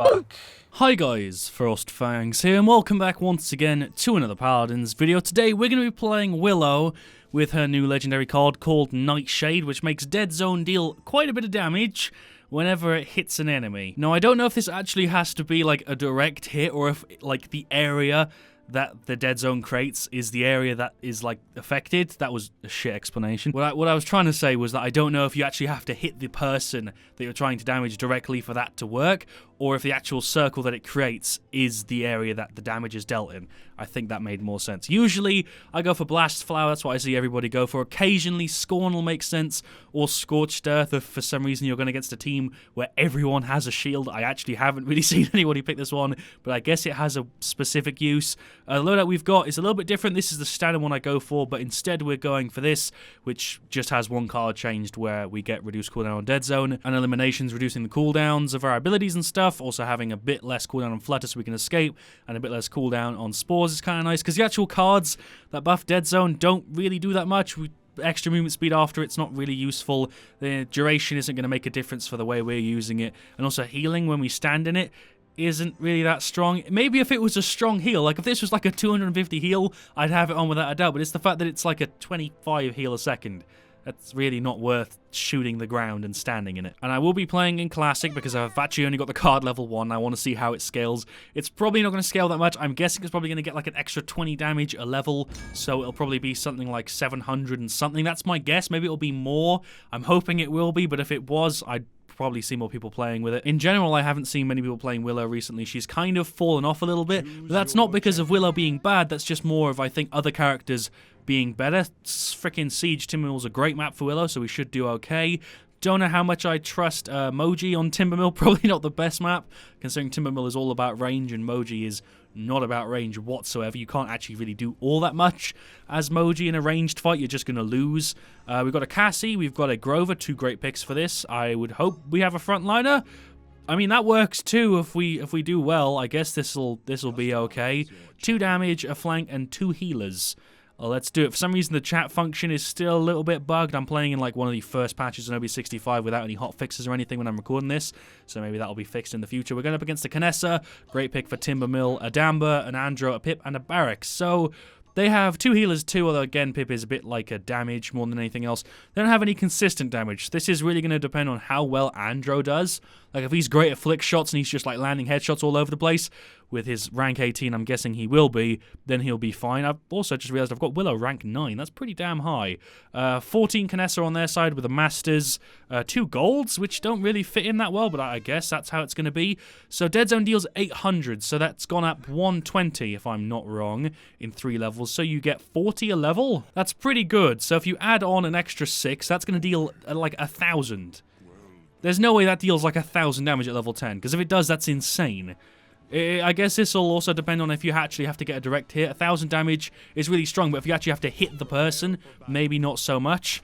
fuck? Hi guys, FrostFangs here, and welcome back once again to another Paladins video. Today we're going to be playing Willow with her new legendary card called Nightshade, which makes Dead Zone deal quite a bit of damage whenever it hits an enemy. Now, I don't know if this actually has to be like a direct hit, or if like the area that the dead zone creates is the area that is like affected. That was a shit explanation. What I was trying to say was that I don't know if you actually have to hit the person that you're trying to damage directly for that to work, or if the actual circle that it creates is the area that the damage is dealt in. I think that made more sense. Usually, I go for Blast Flower, that's what I see everybody go for. Occasionally, Scorn will make sense, or Scorched Earth if for some reason you're going against a team where everyone has a shield. I actually haven't really seen anybody pick this one, but I guess it has a specific use. The loadout we've got is a little bit different. This is the standard one I go for, but instead we're going for this, which just has one card changed where we get reduced cooldown on Dead Zone, and eliminations reducing the cooldowns of our abilities and stuff, also having a bit less cooldown on Flutter so we can escape, and a bit less cooldown on Spores is kind of nice, because the actual cards that buff Dead Zone don't really do that much. Extra movement speed after it's not really useful. The duration isn't going to make a difference for the way we're using it, and also healing when we stand in it isn't really that strong. Maybe if it was a strong heal, like if this was like a 250 heal, I'd have it on without a doubt, but it's the fact that it's like a 25 heal a second. That's really not worth shooting the ground and standing in it. And I will be playing in Classic because I've actually only got the card level 1. I want to see how it scales. It's probably not going to scale that much. I'm guessing it's probably going to get like an extra 20 damage a level, so it'll probably be something like 700 and something. That's my guess. Maybe it'll be more. I'm hoping it will be, but if it was, I'd probably see more people playing with it. In general, I haven't seen many people playing Willow recently. She's kind of fallen off a little bit, but that's not because of Willow being bad. That's just more of, I think, other characters being better. Frickin' Siege Timbermill's a great map for Willow, so we should do okay. Don't know how much I trust Moji on Timbermill. Probably not the best map, considering Timbermill is all about range and Moji is not about range whatsoever. You can't actually really do all that much as Moji in a ranged fight. You're just going to lose. We've got a Cassie, we've got a Grover, 2 great picks for this. I would hope we have a frontliner. I mean, that works too if we do well. I guess this'll be okay. 2 damage, a flank, and 2 healers. Well, let's do it. For some reason, the chat function is still a little bit bugged. I'm playing in like one of the first patches on OB65 without any hot fixes or anything when I'm recording this, so maybe that'll be fixed in the future. We're going up against the Canessa. Great pick for Timbermill, a Damba, an Andro, a Pip, and a Barracks. So they have 2 healers too, although again, Pip is a bit like a damage more than anything else. They don't have any consistent damage. This is really going to depend on how well Andro does. Like, if he's great at flick shots and he's just like landing headshots all over the place, with his rank 18, I'm guessing he will be, then he'll be fine. I've also just realized I've got Willow rank 9. That's pretty damn high. 14 Canessa on their side with the Masters. 2 golds, which don't really fit in that well, but I guess that's how it's going to be. So Dead Zone deals 800, so that's gone up 120, if I'm not wrong, in 3 levels. So you get 40 a level? That's pretty good. So if you add on an extra 6, that's going to deal like 1,000. There's no way that deals like 1,000 damage at level 10, because if it does, that's insane. I guess this will also depend on if you actually have to get a direct hit. 1,000 damage is really strong, but if you actually have to hit the person, maybe not so much.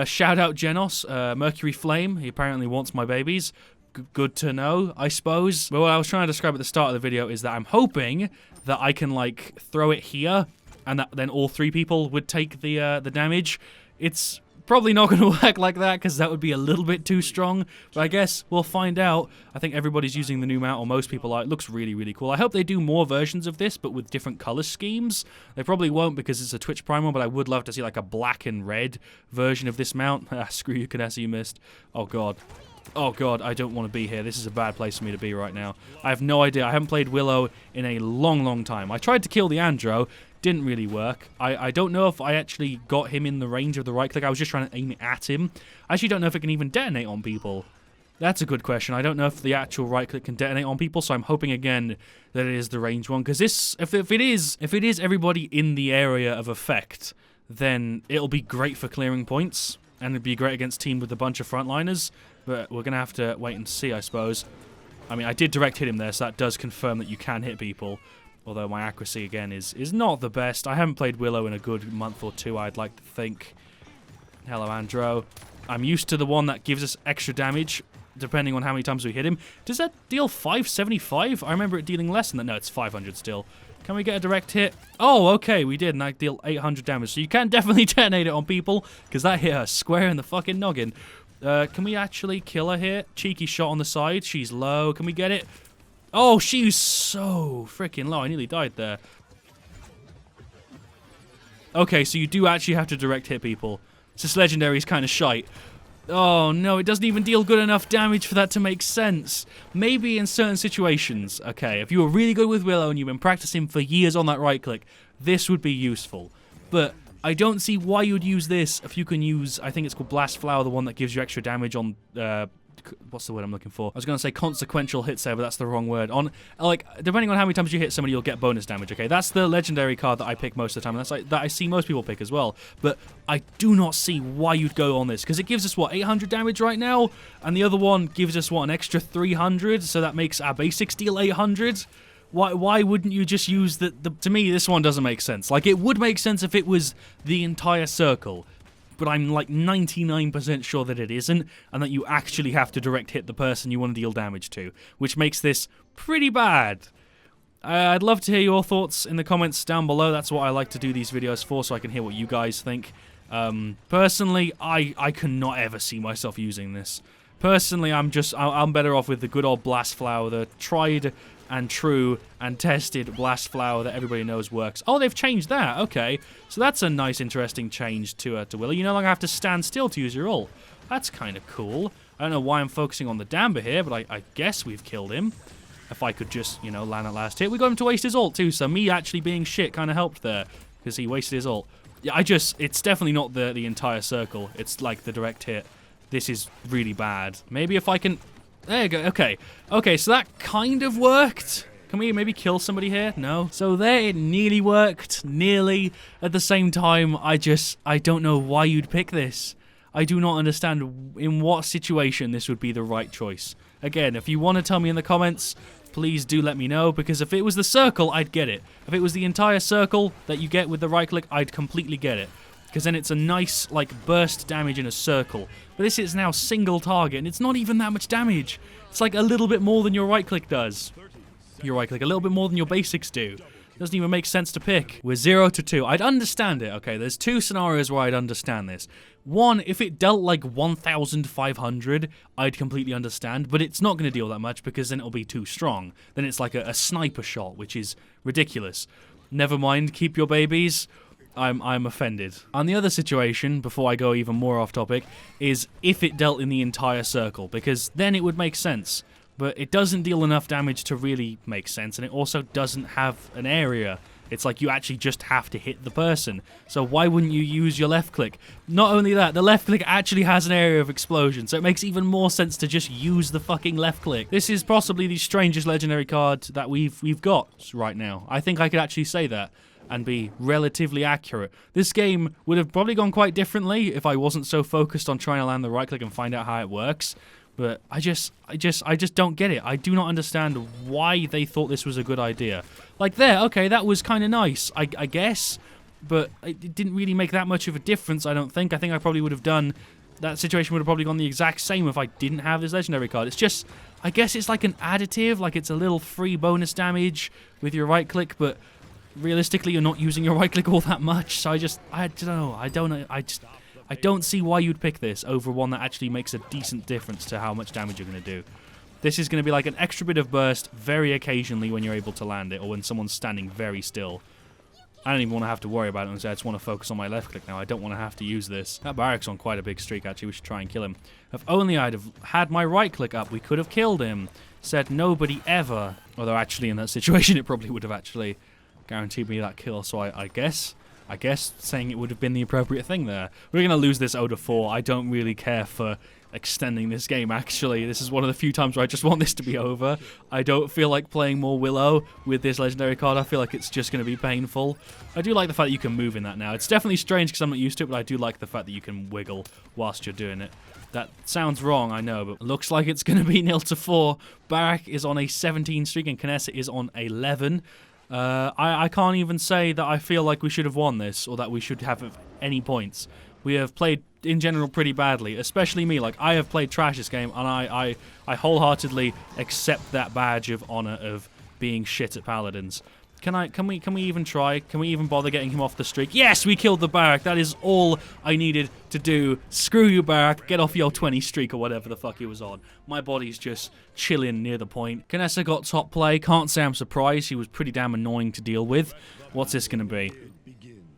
Shout out Genos, Mercury Flame. He apparently wants my babies. Good to know, I suppose. But what I was trying to describe at the start of the video is that I'm hoping that I can like throw it here, and that then all 3 people would take the damage. It's probably not going to work like that, because that would be a little bit too strong, but I guess we'll find out. I think everybody's using the new mount, or most people are. It looks really, really cool. I hope they do more versions of this, but with different color schemes. They probably won't, because it's a Twitch Primal, but I would love to see like a black and red version of this mount. Screw you, Canessa, you missed. Oh god. Oh god, I don't want to be here. This is a bad place for me to be right now. I have no idea. I haven't played Willow in a long, long time. I tried to kill the Andro. Didn't really work. I don't know if I actually got him in the range of the right click. I was just trying to aim it at him. I actually don't know if it can even detonate on people. That's a good question. I don't know if the actual right click can detonate on people, so I'm hoping again that it is the range one. Because this, if it is everybody in the area of effect, then it'll be great for clearing points, and it'd be great against team with a bunch of frontliners. But we're gonna have to wait and see, I suppose. I mean, I did direct hit him there, so that does confirm that you can hit people. Although my accuracy, again, is not the best. I haven't played Willow in a good month or 2, I'd like to think. Hello, Andro. I'm used to the one that gives us extra damage, depending on how many times we hit him. Does that deal 575? I remember it dealing less than that. No, it's 500 still. Can we get a direct hit? Oh, okay, we did, and I deal 800 damage. So you can definitely detonate it on people, because that hit her square in the fucking noggin. Can we actually kill her here? Cheeky shot on the side. She's low. Can we get it? Oh, she was so freaking low. I nearly died there. Okay, so you do actually have to direct hit people. This legendary is kind of shite. Oh no, it doesn't even deal good enough damage for that to make sense. Maybe in certain situations, okay, if you were really good with Willow and you've been practicing for years on that right click, this would be useful. But I don't see why you would use this if you can use, I think it's called Blast Flower, the one that gives you extra damage on, what's the word I'm looking for? I was going to say consequential hits there, but that's the wrong word. On, like, depending on how many times you hit somebody, you'll get bonus damage, okay? That's the legendary card that I pick most of the time, and that's like, that I see most people pick as well. But I do not see why you'd go on this, because it gives us, what, 800 damage right now? And the other one gives us, what, an extra 300? So that makes our basics deal 800? Why wouldn't you just use the... To me, this one doesn't make sense. Like, it would make sense if it was the entire circle, but I'm like 99% sure that it isn't, and that you actually have to direct hit the person you want to deal damage to, which makes this pretty bad. I'd love to hear your thoughts in the comments down below. That's what I like to do these videos for, so I can hear what you guys think. Personally, I cannot ever see myself using this. Personally, I'm better off with the good old Blast Flower, the tried and true and tested Blast Flower that everybody knows works. Oh, they've changed that. Okay, so that's a nice, interesting change to Willow. You no longer have to stand still to use your ult. That's kind of cool. I don't know why I'm focusing on the Damber here, but I guess we've killed him. If I could just, you know, land that last hit. We got him to waste his ult too, so me actually being shit kind of helped there, because he wasted his ult. Yeah, it's definitely not the entire circle. It's like the direct hit. This is really bad. Maybe if I can... There you go. Okay. Okay, so that kind of worked. Can we maybe kill somebody here? No. So there, it nearly worked. Nearly. At the same time, I don't know why you'd pick this. I do not understand in what situation this would be the right choice. Again, if you want to tell me in the comments, please do let me know, because if it was the circle, I'd get it. If it was the entire circle that you get with the right click, I'd completely get it. Because then it's a nice, like, burst damage in a circle. But this is now single target, and it's not even that much damage. It's like a little bit more than your right click does. Your right click, a little bit more than your basics do. Doesn't even make sense to pick. We're 0 to 2. I'd understand it, okay? There's two scenarios where I'd understand this. One, if it dealt like 1,500, I'd completely understand, but it's not going to deal that much because then it'll be too strong. Then it's like a sniper shot, which is ridiculous. Never mind, keep your babies. I'm offended. And the other situation, before I go even more off topic, is if it dealt in the entire circle, because then it would make sense. But it doesn't deal enough damage to really make sense, and it also doesn't have an area. It's like you actually just have to hit the person. So why wouldn't you use your left click? Not only that, the left click actually has an area of explosion, so it makes even more sense to just use the fucking left click. This is possibly the strangest legendary card that we've got right now. I think I could actually say that and be relatively accurate. This game would have probably gone quite differently if I wasn't so focused on trying to land the right click and find out how it works. But I just don't get it. I do not understand why they thought this was a good idea. Like there, okay, that was kind of nice, I guess, but it didn't really make that much of a difference, I don't think. I think I probably would have done, that situation would have probably gone the exact same if I didn't have this legendary card. It's just, I guess it's like an additive, like it's a little free bonus damage with your right click, but realistically you're not using your right click all that much, so I don't know, I don't see why you'd pick this over one that actually makes a decent difference to how much damage you're going to do. This is going to be like an extra bit of burst very occasionally when you're able to land it, or when someone's standing very still. I don't even want to have to worry about it, I just want to focus on my left click now. I don't want to have to use this. That Barrack's on quite a big streak, actually. We should try and kill him. If only I'd have had my right click up, we could have killed him. Said nobody ever. Although actually in that situation it probably would have actually guaranteed me that kill, so I guess saying it would have been the appropriate thing there. We're going to lose this 0 to 4. I don't really care for extending this game, actually. This is one of the few times where I just want this to be over. I don't feel like playing more Willow with this legendary card. I feel like it's just going to be painful. I do like the fact that you can move in that now. It's definitely strange because I'm not used to it, but I do like the fact that you can wiggle whilst you're doing it. That sounds wrong, I know, but looks like it's going to be 0 to 4. Barak is on a 17 streak and Knessa is on 11. I can't even say that I feel like we should have won this, or that we should have any points. We have played, in general, pretty badly, especially me. Like, I have played trash this game, and I wholeheartedly accept that badge of honor of being shit at Paladins. Can we even try? Can we even bother getting him off the streak? Yes, we killed the Barrack. That is all I needed to do. Screw you, Barrack. Get off your 20 streak or whatever the fuck he was on. My body's just chilling near the point. Canessa got top play. Can't say I'm surprised. He was pretty damn annoying to deal with. What's this gonna be?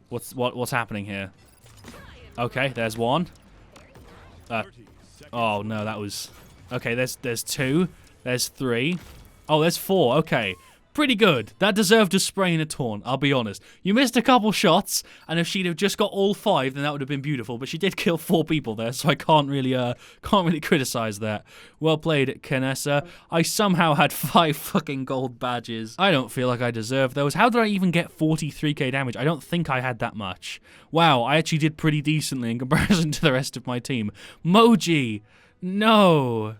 What's happening here? Okay, there's one. Oh no, that was... Okay, there's two. There's three. Oh, there's four. Okay. Pretty good. That deserved a spray and a taunt, I'll be honest. You missed a couple shots, and if she'd have just got all 5, then that would have been beautiful. But she did kill 4 people there, so I can't really criticize that. Well played, Canessa. I somehow had 5 fucking gold badges. I don't feel like I deserve those. How did I even get 43k damage? I don't think I had that much. Wow, I actually did pretty decently in comparison to the rest of my team. Moji! No!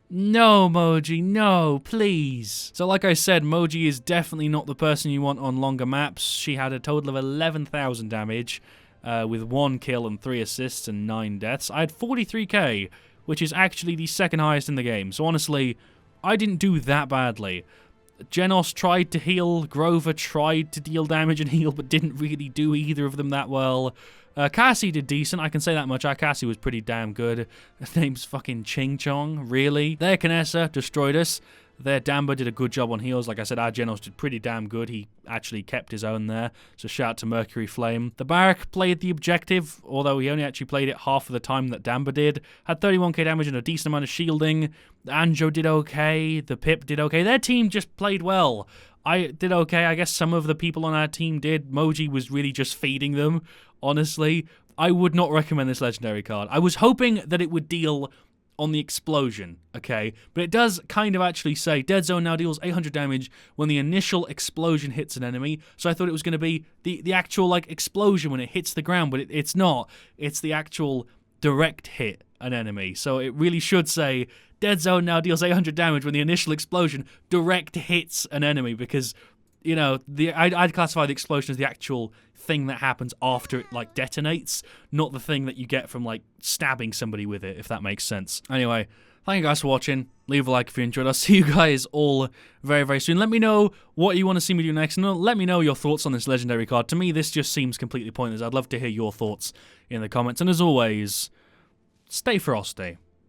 No, Moji, no, please. So like I said, Moji is definitely not the person you want on longer maps. She had a total of 11,000 damage with 1 kill and 3 assists and 9 deaths. I had 43k, which is actually the second highest in the game. So honestly, I didn't do that badly. Genos tried to heal, Grover tried to deal damage and heal, but didn't really do either of them that well. Cassie did decent, I can say that much. Our Cassie was pretty damn good. Her name's fucking Ching Chong, really? Their Canessa destroyed us. Their Damba did a good job on heals. Like I said, our Genos did pretty damn good. He actually kept his own there. So shout out to Mercury Flame. The Barrack played the objective, although he only actually played it half of the time that Damba did. Had 31k damage and a decent amount of shielding. The Anjo did okay. The Pip did okay. Their team just played well. I did okay. I guess some of the people on our team did. Moji was really just feeding them. Honestly, I would not recommend this legendary card. I was hoping that it would deal on the explosion, okay? But it does kind of actually say, Dead Zone now deals 800 damage when the initial explosion hits an enemy. So I thought it was going to be the actual, like, explosion when it hits the ground, but it's not. It's the actual direct hit an enemy. So it really should say, Dead Zone now deals 800 damage when the initial explosion direct hits an enemy, because... You know, I'd classify the explosion as the actual thing that happens after it, like, detonates, not the thing that you get from, like, stabbing somebody with it, if that makes sense. Anyway, thank you guys for watching. Leave a like if you enjoyed. I'll see you guys all very, very soon. Let me know what you want to see me do next, and let me know your thoughts on this legendary card. To me, this just seems completely pointless. I'd love to hear your thoughts in the comments. And as always, stay frosty.